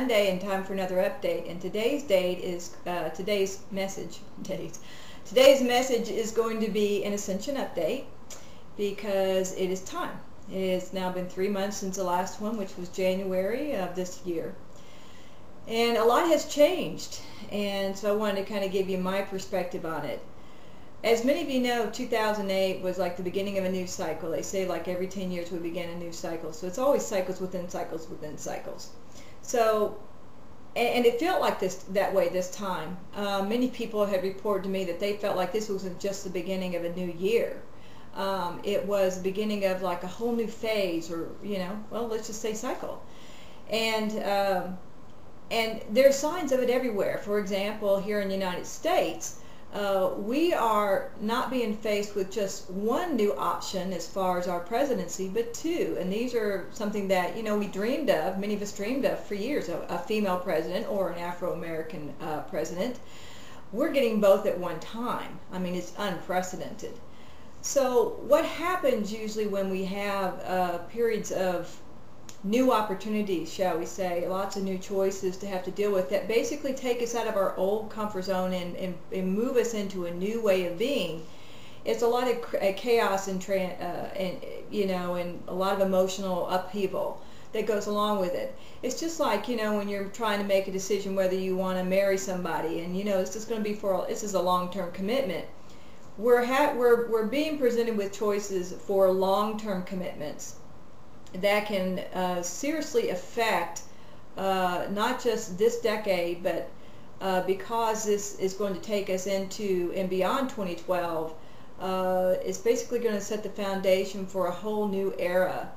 Monday and time for another update. And today's date is today's message is going to be an Ascension update because it is time. It has now been 3 months since the last one, which was January of this year. And a lot has changed, and so I wanted to kind of give you my perspective on it. As many of you know, 2008 was like the beginning of a new cycle. They say like every 10 years we begin a new cycle. So it's always cycles within cycles within cycles. So, and it felt like that way this time. Many people had reported to me that they felt like this wasn't just the beginning of a new year. It was the beginning of like a whole new phase, or, well, let's just say cycle. And there's signs of it everywhere. For example, here in the United States, we are not being faced with just one new option as far as our presidency, but two. And these are something that, we dreamed of, many of us dreamed of for years, a female president or an Afro-American president. We're getting both at one time. I mean, it's unprecedented. So what happens usually when we have periods of new opportunities, shall we say, lots of new choices to have to deal with that basically take us out of our old comfort zone and move us into a new way of being. It's a lot of chaos and a lot of emotional upheaval that goes along with it. It's just like, when you're trying to make a decision whether you want to marry somebody, and this is going to be this is a long-term commitment. We're being presented with choices for long-term commitments that can seriously affect not just this decade, but because this is going to take us into and beyond 2012, it's basically going to set the foundation for a whole new era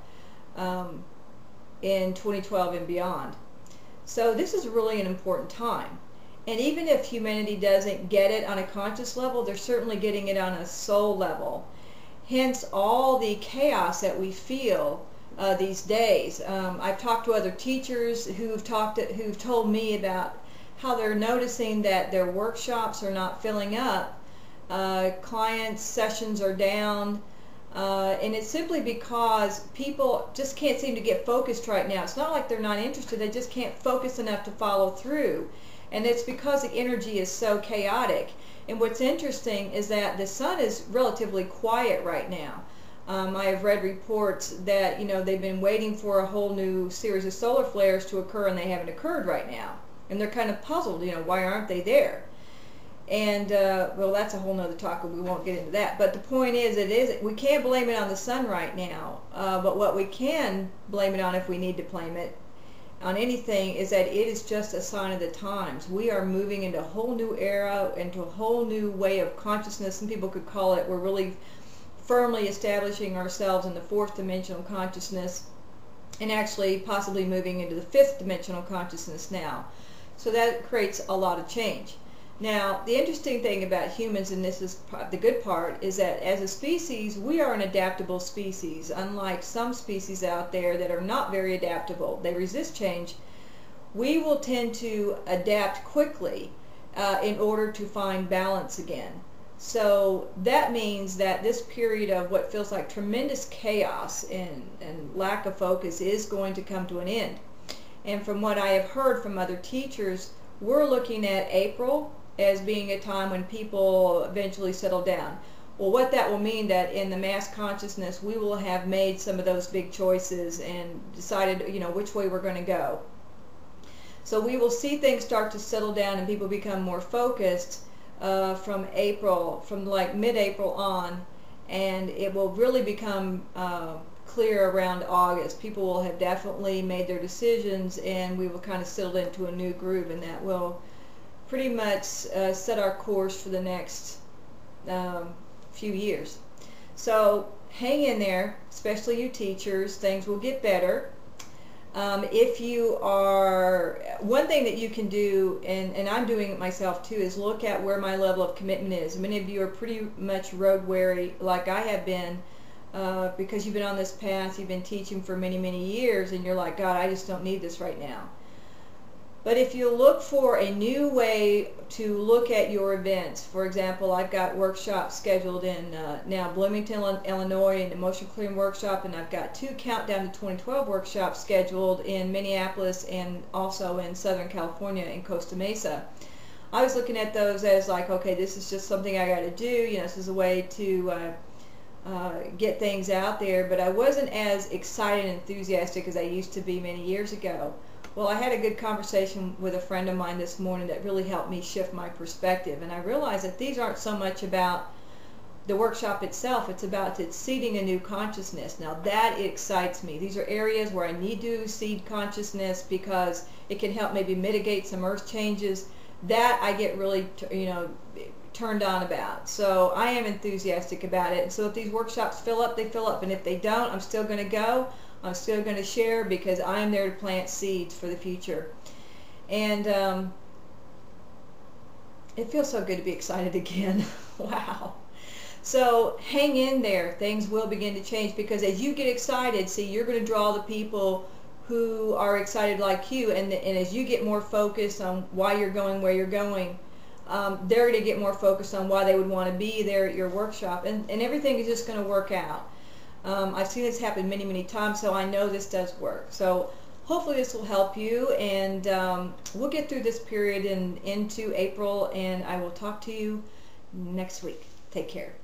in 2012 and beyond. So this is really an important time. And even if humanity doesn't get it on a conscious level, they're certainly getting it on a soul level. Hence all the chaos that we feel these days. I've talked to other teachers who've told me about how they're noticing that their workshops are not filling up, clients' sessions are down, and it's simply because people just can't seem to get focused right now. It's not like they're not interested, they just can't focus enough to follow through, and it's because the energy is so chaotic. And what's interesting is that the sun is relatively quiet right now. I have read reports that, they've been waiting for a whole new series of solar flares to occur, and they haven't occurred right now. And they're kind of puzzled, why aren't they there? And, well, that's a whole nother talk, and we won't get into that. But the point is, we can't blame it on the sun right now. But what we can blame it on, if we need to blame it on anything, is that it is just a sign of the times. We are moving into a whole new era, into a whole new way of consciousness. Some people could call it, we're really firmly establishing ourselves in the fourth dimensional consciousness, and actually possibly moving into the fifth dimensional consciousness now. So that creates a lot of change. Now, the interesting thing about humans, and this is the good part, is that as a species, we are an adaptable species. Unlike some species out there that are not very adaptable, they resist change, we will tend to adapt quickly in order to find balance again. So that means that this period of what feels like tremendous chaos and lack of focus is going to come to an end. And from what I have heard from other teachers, we're looking at April as being a time when people eventually settle down. Well, what that will mean, that in the mass consciousness we will have made some of those big choices and decided, which way we're going to go. So we will see things start to settle down and people become more focused from April, from like mid-April on, and it will really become clear around August. People will have definitely made their decisions, and we will kind of settle into a new groove, and that will pretty much set our course for the next few years. So hang in there, especially you teachers. Things will get better. If you are, one thing that you can do, and I'm doing it myself too, is look at where my level of commitment is. Many of you are pretty much road weary, like I have been, because you've been on this path, you've been teaching for many, many years, and you're like, God, I just don't need this right now. But if you look for a new way to look at your events, for example, I've got workshops scheduled in now Bloomington, Illinois, an emotion clearing workshop, and I've got 2 Countdown to 2012 workshops scheduled in Minneapolis and also in Southern California in Costa Mesa. I was looking at those as like, okay, this is just something I got to do. You know, this is a way to get things out there, but I wasn't as excited and enthusiastic as I used to be many years ago. Well, I had a good conversation with a friend of mine this morning that really helped me shift my perspective, and I realized that these aren't so much about the workshop itself, it's about seeding a new consciousness. Now that excites me. These are areas where I need to seed consciousness because it can help maybe mitigate some earth changes. That I get really, turned on about. So I am enthusiastic about it. And so if these workshops fill up, they fill up. And if they don't, I'm still going to go. I'm still going to share because I am there to plant seeds for the future. And it feels so good to be excited again. Wow. So hang in there. Things will begin to change because as you get excited, see, you're going to draw the people who are excited like you. And as you get more focused on why you're going where you're going, they're going to get more focused on why they would want to be there at your workshop. And everything is just going to work out. I've seen this happen many, many times, so I know this does work. So hopefully this will help you, and we'll get through this period and into April, and I will talk to you next week. Take care.